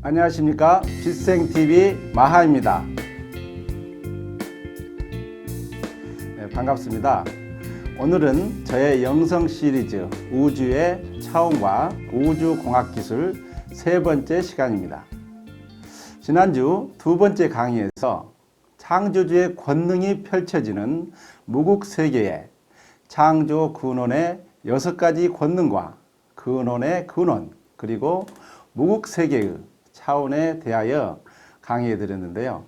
안녕하십니까, 빛생TV 마하입니다. 반갑습니다. 오늘은 저의 영성 시리즈 우주의 차원과 우주공학기술 세 번째 시간입니다. 지난주 두 번째 강의에서 창조주의 권능이 펼쳐지는 무국세계의 창조 근원의 6가지 권능과 근원의 근원, 그리고 무국세계의 차원에 대하여 강의해 드렸는데요.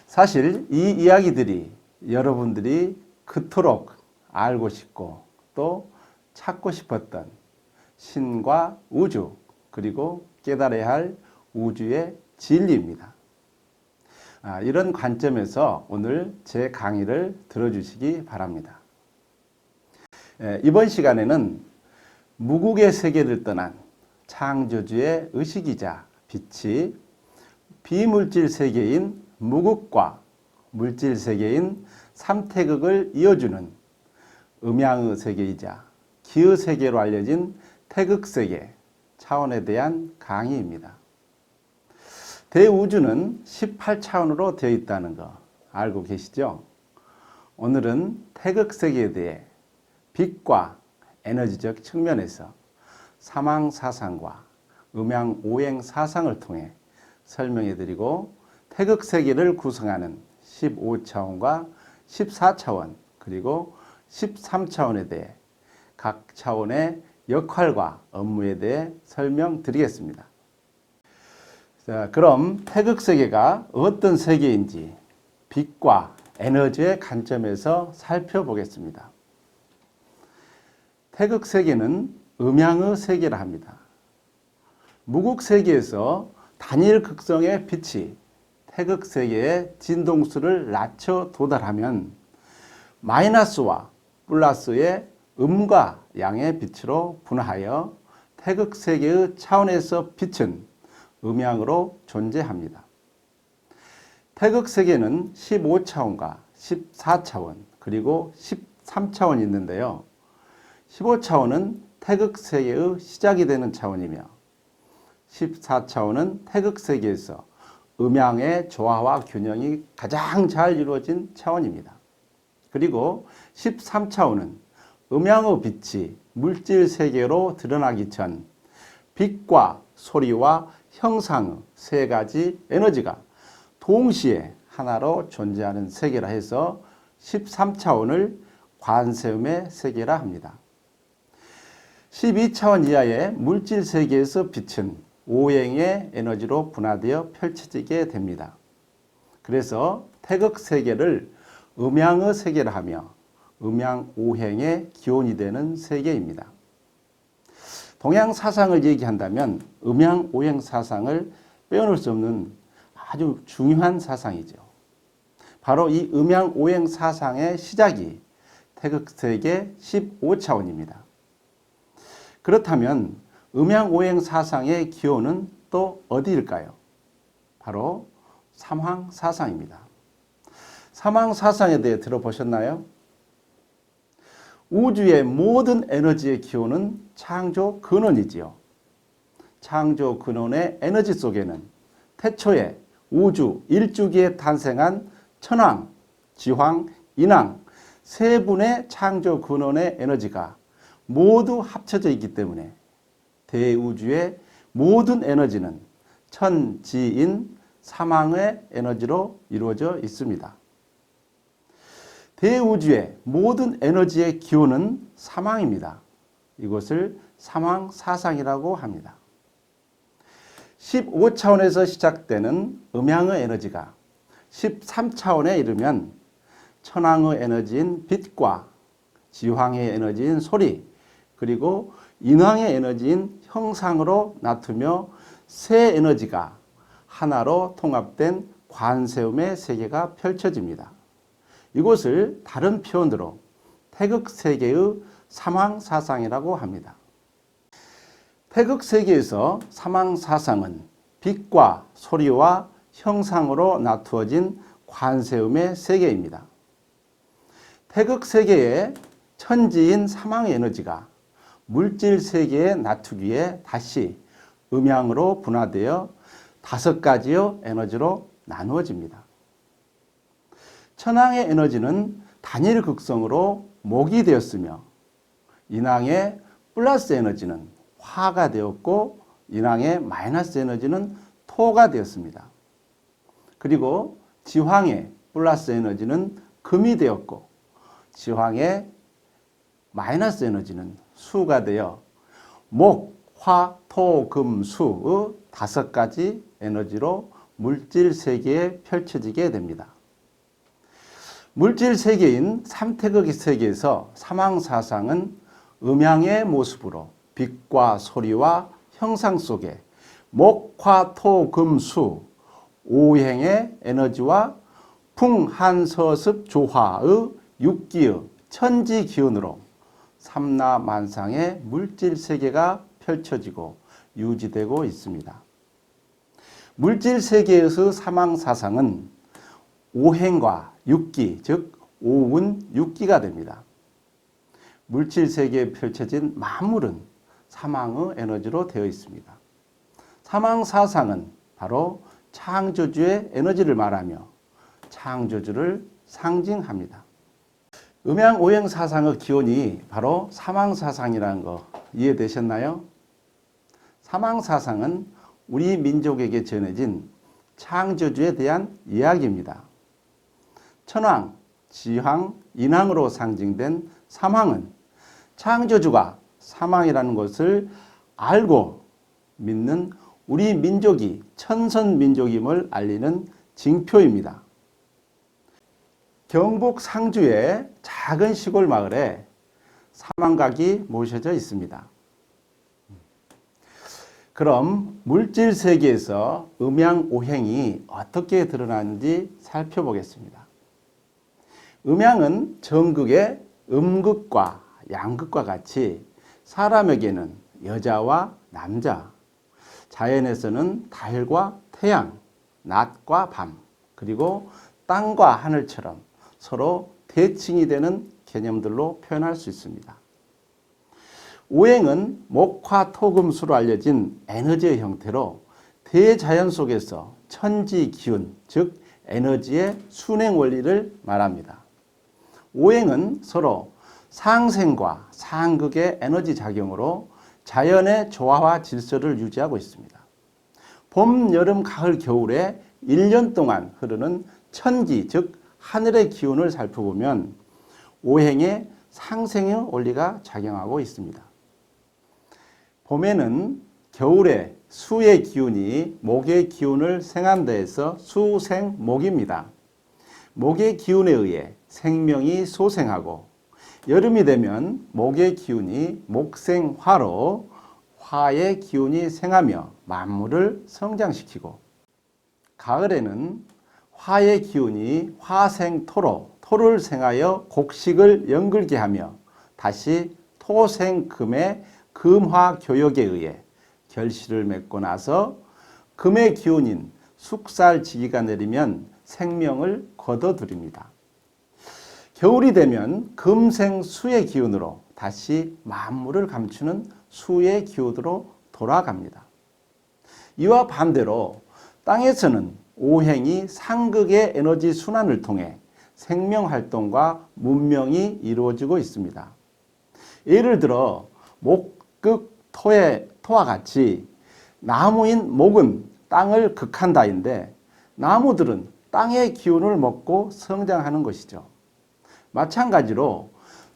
사실 이 이야기들이 여러분들이 그토록 알고 싶고 또 찾고 싶었던 신과 우주, 그리고 깨달아야 할 우주의 진리입니다. 이런 관점에서 오늘 제 강의를 들어주시기 바랍니다. 이번 시간에는 무국의 세계를 떠난 창조주의 의식이자 빛이 비물질 세계인 무국과 물질 세계인 삼태극을 이어주는 음양의 세계이자 기의 세계로 알려진 태극세계 차원에 대한 강의입니다. 대우주는 18차원으로 되어 있다는 거 알고 계시죠? 오늘은 태극세계에 대해 빛과 에너지적 측면에서 사망사상과 음양오행사상을 통해 설명해 드리고, 태극세계를 구성하는 15차원과 14차원 그리고 13차원에 대해 각 차원의 역할과 업무에 대해 설명드리겠습니다. 자, 그럼 태극세계가 어떤 세계인지 빛과 에너지의 관점에서 살펴보겠습니다. 태극세계는 음양의 세계라 합니다. 무국세계에서 단일 극성의 빛이 태극세계의 진동수를 낮춰 도달하면 마이너스와 플러스의 음과 양의 빛으로 분화하여 태극세계의 차원에서 빛은 음양으로 존재합니다. 태극세계는 15차원과 14차원 그리고 13차원이 있는데요. 15차원은 태극세계의 시작이 되는 차원이며 14차원은 태극세계에서 음양의 조화와 균형이 가장 잘 이루어진 차원입니다. 그리고 13차원은 음양의 빛이 물질세계로 드러나기 전 빛과 소리와 형상의 세 가지 에너지가 동시에 하나로 존재하는 세계라 해서 13차원을 관세음의 세계라 합니다. 12차원 이하의 물질세계에서 빛은 오행의 에너지로 분화되어 펼쳐지게 됩니다. 그래서 태극세계를 음양의 세계라 하며 음양오행의 기원이 되는 세계입니다. 동양사상을 얘기한다면 음양오행사상을 빼놓을 수 없는 아주 중요한 사상이죠. 바로 이 음양오행사상의 시작이 태극세계 15차원입니다. 그렇다면 음양오행사상의 기원은 또 어디일까요? 바로 삼황사상입니다. 삼황사상에 대해 들어보셨나요? 우주의 모든 에너지의 기원은 창조 근원이지요. 창조 근원의 에너지 속에는 태초에 우주 일주기에 탄생한 천왕, 지황, 인왕 세 분의 창조 근원의 에너지가 모두 합쳐져 있기 때문에 대우주의 모든 에너지는 천지인 삼황의 에너지로 이루어져 있습니다. 대우주의 모든 에너지의 기원은 삼황입니다. 이것을 삼황사상이라고 합니다. 15차원에서 시작되는 음양의 에너지가 13차원에 이르면 천왕의 에너지인 빛과 지황의 에너지인 소리, 그리고 인왕의 에너지인 형상으로 나투며 세 에너지가 하나로 통합된 관세음의 세계가 펼쳐집니다. 이것을 다른 표현으로 태극세계의 삼황사상이라고 합니다. 태극세계에서 삼황사상은 빛과 소리와 형상으로 나투어진 관세음의 세계입니다. 태극세계의 천지인 삼황의 에너지가 물질 세계에 나투기에 다시 음양으로 분화되어 5가지의 에너지로 나누어집니다. 천왕의 에너지는 단일 극성으로 목이 되었으며 인왕의 플러스 에너지는 화가 되었고 인왕의 마이너스 에너지는 토가 되었습니다. 그리고 지황의 플러스 에너지는 금이 되었고 지황의 마이너스 에너지는 수가 되어 목, 화, 토, 금, 수의 5가지 에너지로 물질 세계에 펼쳐지게 됩니다. 물질 세계인 삼태극의 세계에서 사망사상은 음양의 모습으로 빛과 소리와 형상 속에 목, 화, 토, 금, 수 5행의 에너지와 풍, 한, 서습, 조화의 6기의 천지 기운으로 삼라만상의 물질 세계가 펼쳐지고 유지되고 있습니다. 물질 세계에서 사망사상은 5행과 6기, 즉 5운 6기가 됩니다. 물질 세계에 펼쳐진 만물은 사망의 에너지로 되어 있습니다. 사망사상은 바로 창조주의 에너지를 말하며 창조주를 상징합니다. 음양오행사상의 기원이 바로 사망사상이라는 거 이해되셨나요? 사망사상은 우리 민족에게 전해진 창조주에 대한 이야기입니다. 천왕, 지황, 인왕으로 상징된 사망은 창조주가 사망이라는 것을 알고 믿는 우리 민족이 천선민족임을 알리는 징표입니다. 경북 상주의 작은 시골 마을에 사망각이 모셔져 있습니다. 그럼 물질 세계에서 음양오행이 어떻게 드러나는지 살펴보겠습니다. 음양은 정극의 음극과 양극과 같이 사람에게는 여자와 남자, 자연에서는 달과 태양, 낮과 밤, 그리고 땅과 하늘처럼 서로 대칭이 되는 개념들로 표현할 수 있습니다. 오행은 목화 토금수로 알려진 에너지의 형태로 대자연 속에서 천지 기운, 즉 에너지의 순행 원리를 말합니다. 오행은 서로 상생과 상극의 에너지 작용으로 자연의 조화와 질서를 유지하고 있습니다. 봄, 여름, 가을, 겨울에 1년 동안 흐르는 천기, 즉 하늘의 기운을 살펴보면 오행에 상생의 원리가 작용하고 있습니다. 봄에는 겨울에 수의 기운이 목의 기운을 생한다 해서 수생목입니다. 목의 기운에 의해 생명이 소생하고 여름이 되면 목의 기운이 목생화로 화의 기운이 생하며 만물을 성장시키고 가을에는 화의 기운이 화생토로 토를 생하여 곡식을 연글게 하며 다시 토생금의 금화교역에 의해 결실을 맺고 나서 금의 기운인 숙살지기가 내리면 생명을 거둬들입니다. 겨울이 되면 금생수의 기운으로 다시 만물을 감추는 수의 기운으로 돌아갑니다. 이와 반대로 땅에서는 오행이 상극의 에너지 순환을 통해 생명활동과 문명이 이루어지고 있습니다. 예를 들어 목극 토와 같이 나무인 목은 땅을 극한다인데 나무들은 땅의 기운을 먹고 성장하는 것이죠. 마찬가지로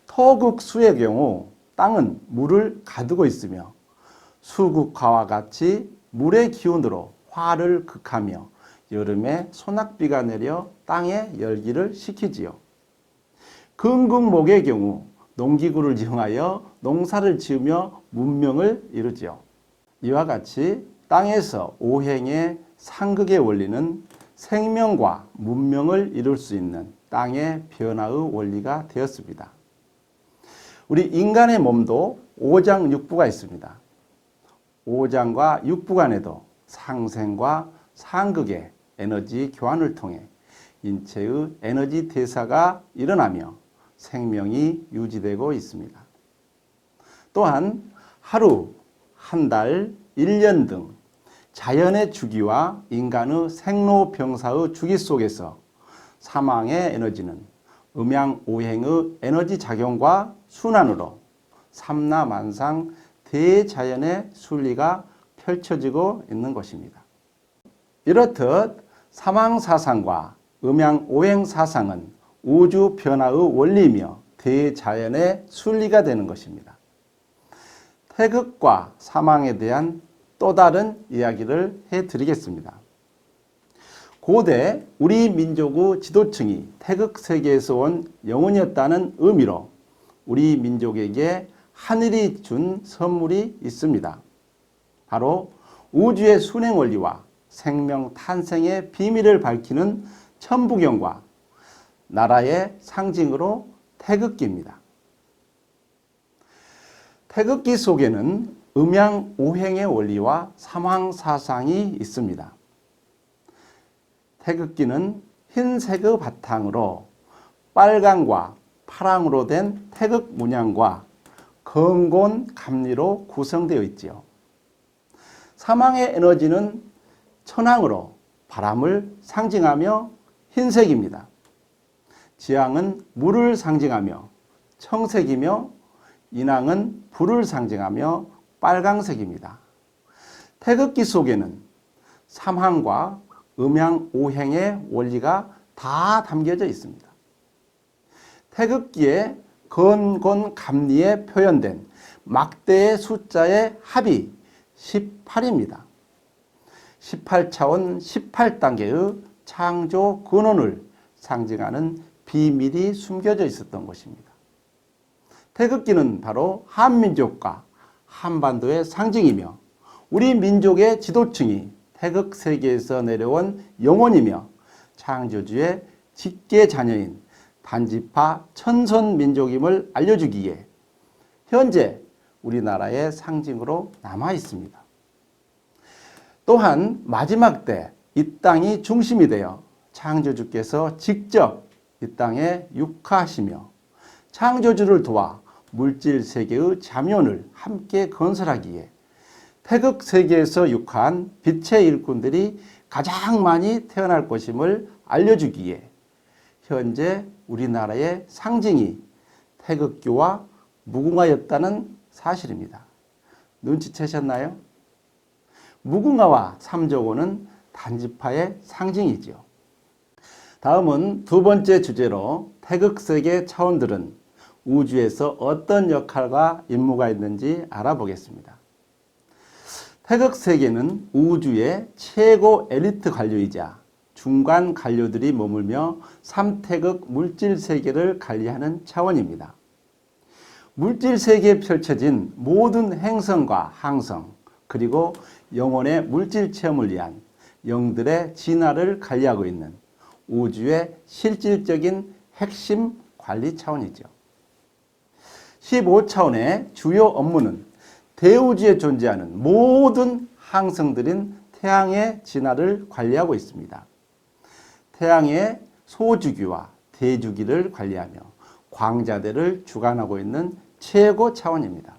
토극수의 경우 땅은 물을 가두고 있으며 수극화와 같이 물의 기운으로 화를 극하며 여름에 소낙비가 내려 땅에 열기를 식히지요. 금극목의 경우 농기구를 이용하여 농사를 지으며 문명을 이루지요. 이와 같이 땅에서 오행의 상극의 원리는 생명과 문명을 이룰 수 있는 땅의 변화의 원리가 되었습니다. 우리 인간의 몸도 오장육부가 있습니다. 오장과 육부 간에도 상생과 상극의 에너지 교환을 통해 인체의 에너지 대사가 일어나며 생명이 유지되고 있습니다. 또한 하루, 한 달, 1년 등 자연의 주기와 인간의 생로병사의 주기 속에서 사망의 에너지는 음양오행의 에너지 작용과 순환으로 삼라만상 대자연의 순리가 펼쳐지고 있는 것입니다. 이렇듯 사망사상과 음양오행사상은 우주 변화의 원리이며 대자연의 순리가 되는 것입니다. 태극과 사망에 대한 또 다른 이야기를 해드리겠습니다. 고대 우리 민족의 지도층이 태극세계에서 온 영혼이었다는 의미로 우리 민족에게 하늘이 준 선물이 있습니다. 바로 우주의 순행 원리와 생명 탄생의 비밀을 밝히는 천부경과 나라의 상징으로 태극기입니다. 태극기 속에는 음양오행의 원리와 사망사상이 있습니다. 태극기는 흰색의 바탕으로 빨강과 파랑으로 된 태극 문양과 건곤 감리로 구성되어 있지요. 사망의 에너지는 천왕으로 바람을 상징하며 흰색입니다. 지향은 물을 상징하며 청색이며 인왕은 불을 상징하며 빨강색입니다. 태극기 속에는 삼황과 음양오행의 원리가 다 담겨져 있습니다. 태극기의 건곤감리에 표현된 막대의 숫자의 합이 18입니다. 18차원 18단계의 창조 근원을 상징하는 비밀이 숨겨져 있었던 것입니다. 태극기는 바로 한민족과 한반도의 상징이며 우리 민족의 지도층이 태극세계에서 내려온 영혼이며 창조주의 직계 자녀인 단지파 천선민족임을 알려주기에 현재 우리나라의 상징으로 남아 있습니다. 또한 마지막 때 이 땅이 중심이 되어 창조주께서 직접 이 땅에 육하시며 창조주를 도와 물질세계의 자면을 함께 건설하기에 태극세계에서 육한 빛의 일꾼들이 가장 많이 태어날 것임을 알려주기에 현재 우리나라의 상징이 태극기와 무궁화였다는 사실입니다. 눈치채셨나요? 무궁화와 삼조고는 단지파의 상징이지요. 다음은 두 번째 주제로 태극세계 차원들은 우주에서 어떤 역할과 임무가 있는지 알아보겠습니다. 태극세계는 우주의 최고 엘리트 관료이자 중간 관료들이 머물며 3태극 물질세계를 관리하는 차원입니다. 물질세계에 펼쳐진 모든 행성과 항성 그리고 영혼의 물질체험을 위한 영들의 진화를 관리하고 있는 우주의 실질적인 핵심 관리 차원이죠. 15차원의 주요 업무는 대우주에 존재하는 모든 항성들인 태양의 진화를 관리하고 있습니다. 태양의 소주기와 대주기를 관리하며 광자대를 주관하고 있는 최고 차원입니다.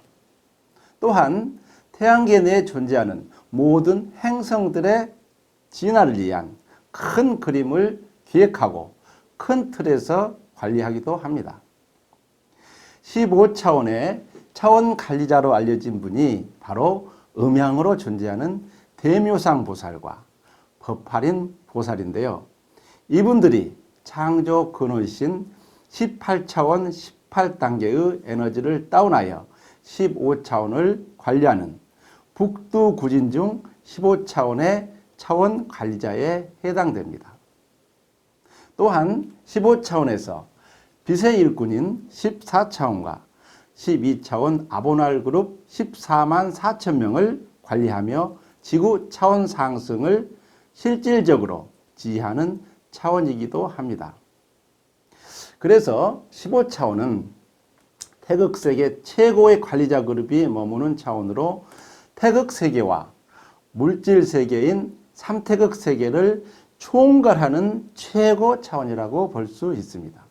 또한 태양계 내에 존재하는 모든 행성들의 진화를 위한 큰 그림을 기획하고 큰 틀에서 관리하기도 합니다. 15차원의 차원 관리자로 알려진 분이 바로 음양으로 존재하는 대묘상 보살과 법화린 보살인데요. 이분들이 창조 근원이신 18차원 18단계의 에너지를 다운하여 15차원을 관리하는 북두구진 중 15차원의 차원 관리자에 해당됩니다. 또한 15차원에서 빛의 일꾼인 14차원과 12차원 아보날 그룹 14만 4천 명을 관리하며 지구 차원 상승을 실질적으로 지휘하는 차원이기도 합니다. 그래서 15차원은 태극세계 최고의 관리자 그룹이 머무는 차원으로 태극세계와 물질세계인 3태극세계를 총괄하는 최고 차원이라고 볼 수 있습니다.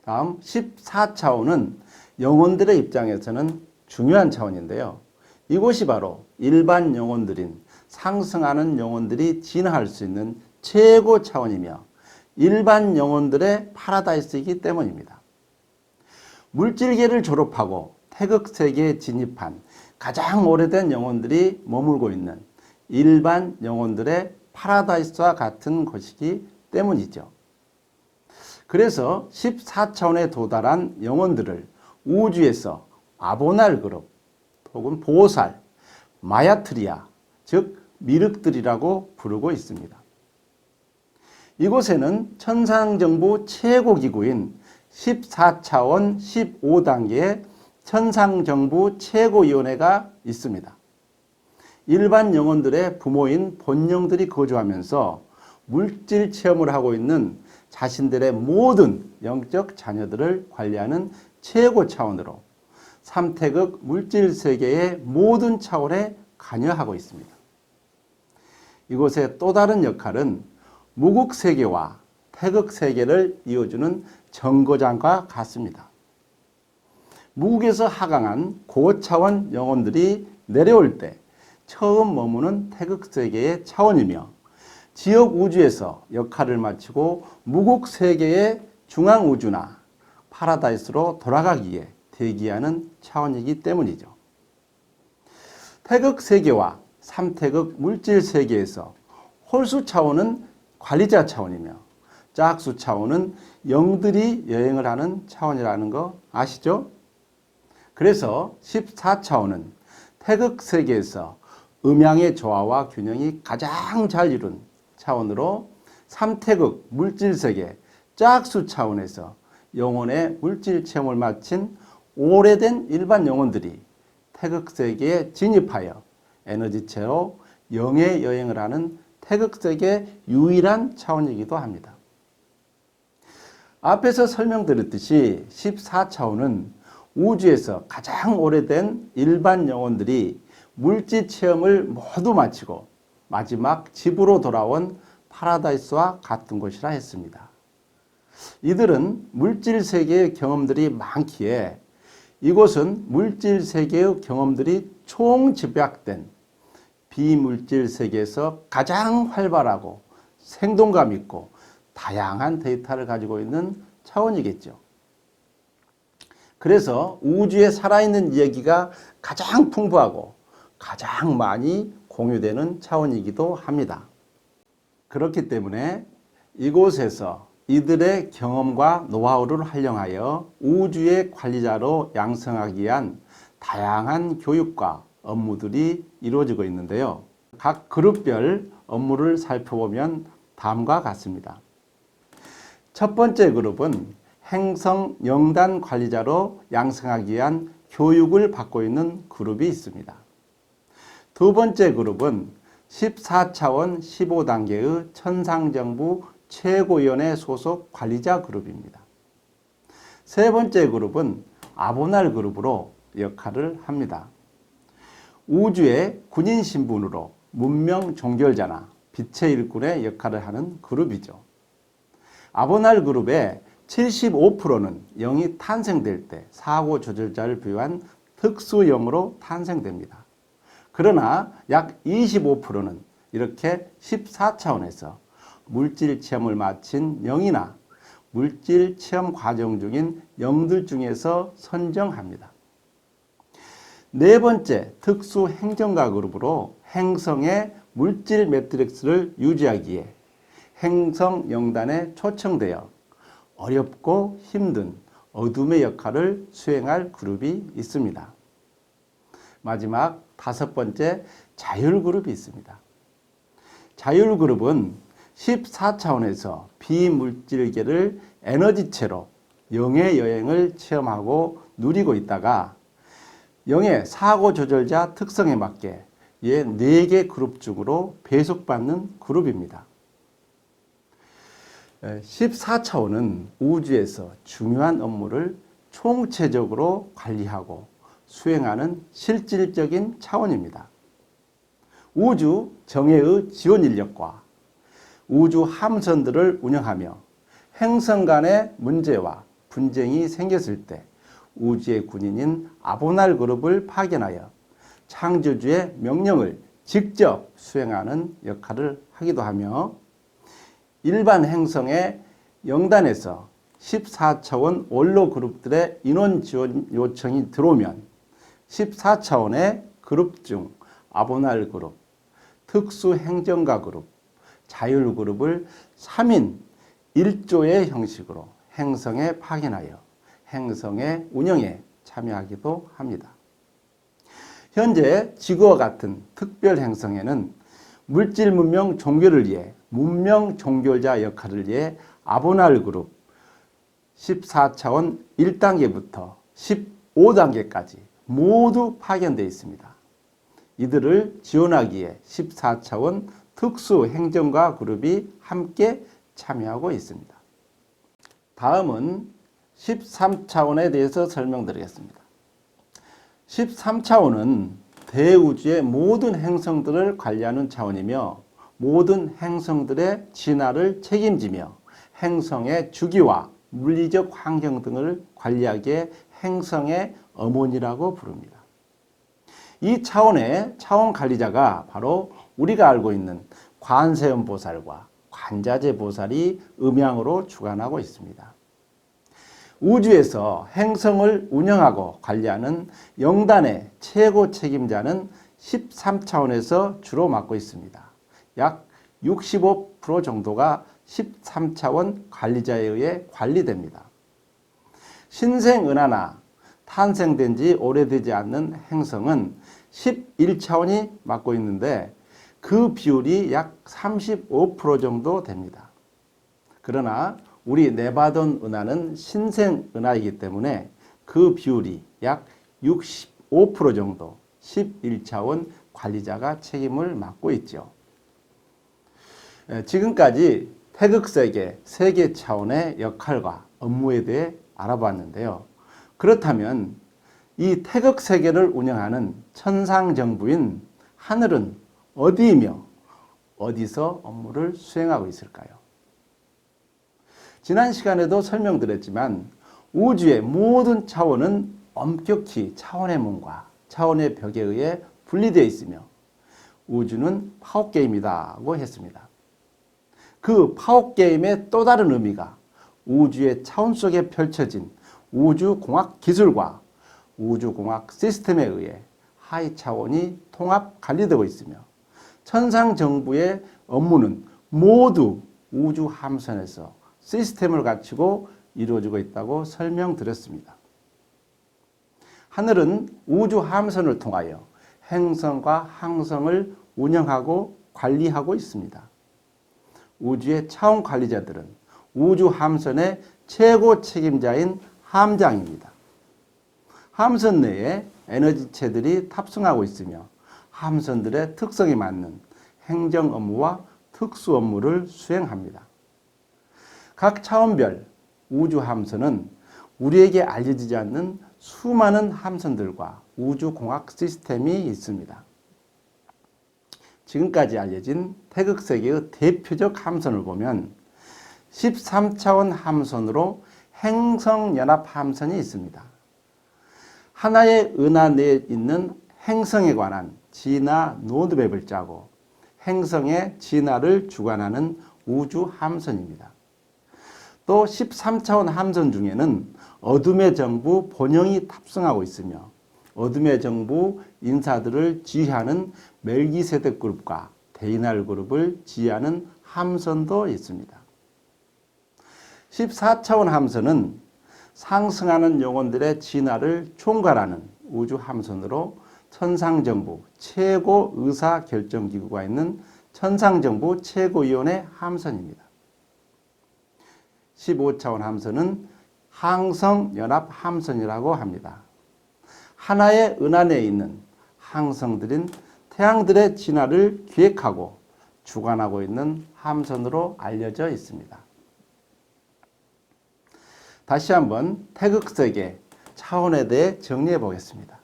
다음 14차원은 영혼들의 입장에서는 중요한 차원인데요. 이곳이 바로 일반 영혼들인 상승하는 영혼들이 진화할 수 있는 최고 차원이며 일반 영혼들의 파라다이스이기 때문입니다. 물질계를 졸업하고 태극세계에 진입한 가장 오래된 영혼들이 머물고 있는 일반 영혼들의 파라다이스와 같은 것이기 때문이죠. 그래서 14차원에 도달한 영혼들을 우주에서 아보날 그룹 혹은 보살, 마야트리아, 즉 미륵들이라고 부르고 있습니다. 이곳에는 천상정부 최고기구인 14차원 15단계의 천상정부 최고위원회가 있습니다. 일반 영혼들의 부모인 본영들이 거주하면서 물질 체험을 하고 있는 자신들의 모든 영적 자녀들을 관리하는 최고 차원으로 삼태극 물질세계의 모든 차원에 관여하고 있습니다. 이곳의 또 다른 역할은 무국세계와 태극세계를 이어주는 정거장과 같습니다. 무국에서 하강한 고차원 영혼들이 내려올 때 처음 머무는 태극세계의 차원이며 지역 우주에서 역할을 마치고 무국세계의 중앙우주나 파라다이스로 돌아가기에 대기하는 차원이기 때문이죠. 태극세계와 삼태극 물질세계에서 홀수 차원은 관리자 차원이며 짝수 차원은 영들이 여행을 하는 차원이라는 거 아시죠? 그래서 14차원은 태극세계에서 음양의 조화와 균형이 가장 잘 이룬 차원으로 삼태극 물질세계 짝수 차원에서 영혼의 물질 체험을 마친 오래된 일반 영혼들이 태극세계에 진입하여 에너지체로 영의 여행을 하는 태극세계 유일한 차원이기도 합니다. 앞에서 설명드렸듯이 14차원은 우주에서 가장 오래된 일반 영혼들이 물질 체험을 모두 마치고 마지막 집으로 돌아온 파라다이스와 같은 곳이라 했습니다. 이들은 물질 세계의 경험들이 많기에 이곳은 물질 세계의 경험들이 총집약된 비물질 세계에서 가장 활발하고 생동감 있고 다양한 데이터를 가지고 있는 차원이겠죠. 그래서 우주에 살아있는 이야기가 가장 풍부하고 가장 많이 공유되는 차원이기도 합니다. 그렇기 때문에 이곳에서 이들의 경험과 노하우를 활용하여 우주의 관리자로 양성하기 위한 다양한 교육과 업무들이 이루어지고 있는데요. 각 그룹별 업무를 살펴보면 다음과 같습니다. 첫 번째 그룹은 행성 영단 관리자로 양성하기 위한 교육을 받고 있는 그룹이 있습니다. 두 번째 그룹은 14차원 15단계의 천상정부 최고위원회 소속 관리자 그룹입니다. 세 번째 그룹은 아보날 그룹으로 역할을 합니다. 우주의 군인 신분으로 문명 종결자나 빛의 일꾼의 역할을 하는 그룹이죠. 아보날 그룹의 75%는 영이 탄생될 때 사고 조절자를 부여한 특수영으로 탄생됩니다. 그러나 약 25%는 이렇게 14차원에서 물질 체험을 마친 영이나 물질 체험 과정 중인 영들 중에서 선정합니다. 네 번째 특수 행정가 그룹으로 행성의 물질 매트릭스를 유지하기에 행성 영단에 초청되어 어렵고 힘든 어둠의 역할을 수행할 그룹이 있습니다. 마지막 다섯 번째 자율그룹이 있습니다. 자율그룹은 14차원에서 비물질계를 에너지체로 영의 여행을 체험하고 누리고 있다가 영의 사고조절자 특성에 맞게 이 4개 그룹 중으로 배속받는 그룹입니다. 14차원은 우주에서 중요한 업무를 총체적으로 관리하고 수행하는 실질적인 차원입니다. 우주 정예의 지원 인력과 우주 함선들을 운영하며 행성 간의 문제와 분쟁이 생겼을 때 우주의 군인인 아보날 그룹을 파견하여 창조주의 명령을 직접 수행하는 역할을 하기도 하며 일반 행성의 영단에서 14차원 원로 그룹들의 인원 지원 요청이 들어오면 14차원의 그룹 중 아보날 그룹, 특수 행정가 그룹, 자율 그룹을 3인 1조의 형식으로 행성에 파견하여 행성의 운영에 참여하기도 합니다. 현재 지구와 같은 특별 행성에는 물질 문명 종교를 위해 문명 종교자 역할을 위해 아보날 그룹 14차원 1단계부터 15단계까지 모두 파견되어 있습니다. 이들을 지원하기에 14차원 특수 행정가 그룹이 함께 참여하고 있습니다. 다음은 13차원에 대해서 설명드리겠습니다. 13차원은 대우주의 모든 행성들을 관리하는 차원이며 모든 행성들의 진화를 책임지며 행성의 주기와 물리적 환경 등을 관리하기에 행성의 어머니라고 부릅니다. 이 차원의 차원 관리자가 바로 우리가 알고 있는 관세음 보살과 관자재 보살이 음양으로 주관하고 있습니다. 우주에서 행성을 운영하고 관리하는 영단의 최고 책임자는 13차원에서 주로 맡고 있습니다. 약 65% 정도가 13차원 관리자에 의해 관리됩니다. 신생은하나 탄생된 지 오래되지 않는 행성은 11차원이 맡고 있는데 그 비율이 약 35% 정도 됩니다. 그러나 우리 네바돈 은하는 신생은하이기 때문에 그 비율이 약 65% 정도 11차원 관리자가 책임을 맡고 있죠. 지금까지 태극세계 세계 차원의 역할과 업무에 대해 알아봤는데요. 그렇다면 이 태극세계를 운영하는 천상정부인 하늘은 어디이며 어디서 업무를 수행하고 있을까요? 지난 시간에도 설명드렸지만 우주의 모든 차원은 엄격히 차원의 문과 차원의 벽에 의해 분리되어 있으며 우주는 파워게임이라고 했습니다. 그 파워게임의 또 다른 의미가 우주의 차원 속에 펼쳐진 우주공학 기술과 우주공학 시스템에 의해 하위 차원이 통합 관리되고 있으며 천상정부의 업무는 모두 우주 함선에서 시스템을 갖추고 이루어지고 있다고 설명드렸습니다. 하늘은 우주 함선을 통하여 행성과 항성을 운영하고 관리하고 있습니다. 우주의 차원 관리자들은 우주 함선의 최고 책임자인 함장입니다. 함선 내에 에너지체들이 탑승하고 있으며 함선들의 특성에 맞는 행정 업무와 특수 업무를 수행합니다. 각 차원별 우주 함선은 우리에게 알려지지 않는 수많은 함선들과 우주공학 시스템이 있습니다. 지금까지 알려진 태극세계의 대표적 함선을 보면 13차원 함선으로 행성연합함선이 있습니다. 하나의 은하 내에 있는 행성에 관한 진화 로드맵을 짜고 행성의 진화를 주관하는 우주함선입니다. 또 13차원 함선 중에는 어둠의 정부 본영이 탑승하고 있으며 어둠의 정부 인사들을 지휘하는 멜기세덱 그룹과 데이날 그룹을 지휘하는 함선도 있습니다. 14차원 함선은 상승하는 영혼들의 진화를 총괄하는 우주 함선으로 천상정부 최고 의사결정기구가 있는 천상정부 최고위원회 함선입니다. 15차원 함선은 항성연합함선이라고 합니다. 하나의 은하 내에 있는 항성들인 태양들의 진화를 기획하고 주관하고 있는 함선으로 알려져 있습니다. 다시 한번 태극세계 차원에 대해 정리해 보겠습니다.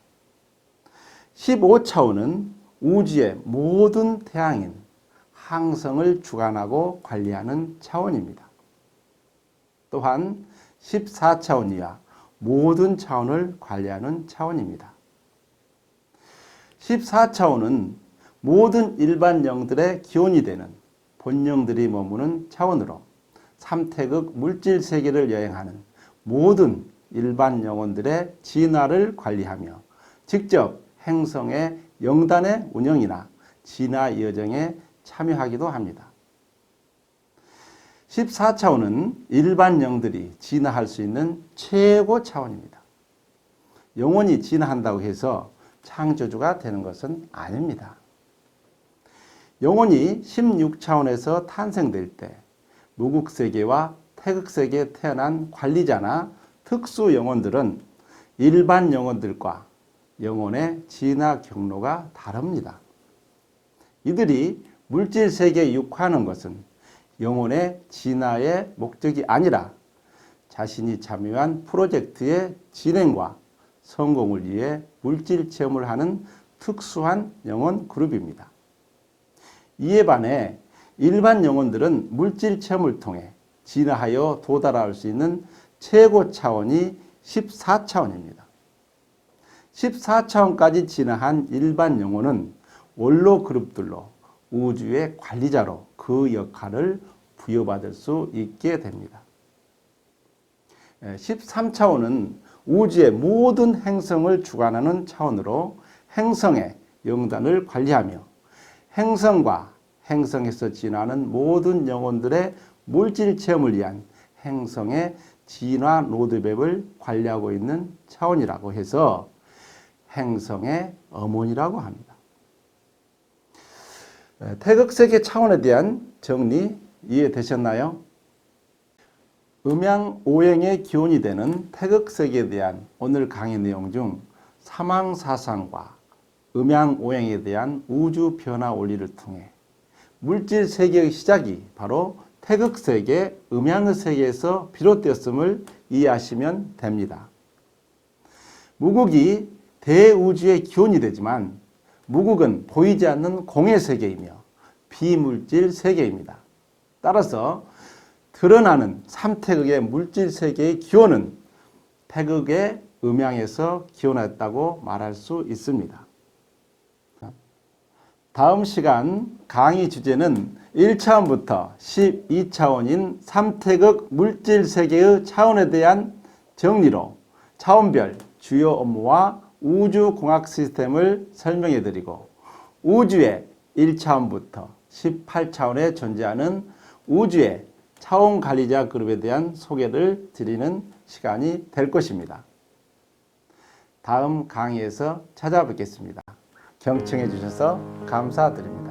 15차원은 우주의 모든 태양인 항성을 주관하고 관리하는 차원입니다. 또한 14차원 이하 모든 차원을 관리하는 차원입니다. 14차원은 모든 일반 영들의 기원이 되는 본영들이 머무는 차원으로 삼태극 물질 세계를 여행하는 모든 일반 영혼들의 진화를 관리하며 직접 행성의 영단의 운영이나 진화 여정에 참여하기도 합니다. 14차원은 일반 영들이 진화할 수 있는 최고 차원입니다. 영혼이 진화한다고 해서 창조주가 되는 것은 아닙니다. 영혼이 16차원에서 탄생될 때 무국세계와 태극세계에 태어난 관리자나 특수 영혼들은 일반 영혼들과 영혼의 진화 경로가 다릅니다. 이들이 물질세계에 육화하는 것은 영혼의 진화의 목적이 아니라 자신이 참여한 프로젝트의 진행과 성공을 위해 물질 체험을 하는 특수한 영혼 그룹입니다. 이에 반해 일반 영혼들은 물질 체험을 통해 진화하여 도달할 수 있는 최고 차원이 14차원입니다. 14차원까지 진화한 일반 영혼은 원로 그룹들로 우주의 관리자로 그 역할을 부여받을 수 있게 됩니다. 13차원은 우주의 모든 행성을 주관하는 차원으로 행성의 영단을 관리하며 행성과 행성에서 진화하는 모든 영혼들의 물질 체험을 위한 행성의 진화 로드맵을 관리하고 있는 차원이라고 해서 행성의 어머니라고 합니다. 태극세계 차원에 대한 정리 이해되셨나요? 음양오행의 기원이 되는 태극세계에 대한 오늘 강의 내용 중 사망사상과 음양오행에 대한 우주 변화 원리를 통해 물질세계의 시작이 바로 태극세계, 음양의 세계에서 비롯되었음을 이해하시면 됩니다. 무국이 대우주의 기원이 되지만 무국은 보이지 않는 공의 세계이며 비물질 세계입니다. 따라서 드러나는 삼태극의 물질 세계의 기원은 태극의 음양에서 기원했다고 말할 수 있습니다. 다음 시간 강의 주제는 1차원부터 12차원인 삼태극 물질 세계의 차원에 대한 정리로 차원별 주요 업무와 우주공학 시스템을 설명해 드리고 우주의 1차원부터 18차원에 존재하는 우주의 차원 관리자 그룹에 대한 소개를 드리는 시간이 될 것입니다. 다음 강의에서 찾아뵙겠습니다. 경청해 주셔서 감사드립니다.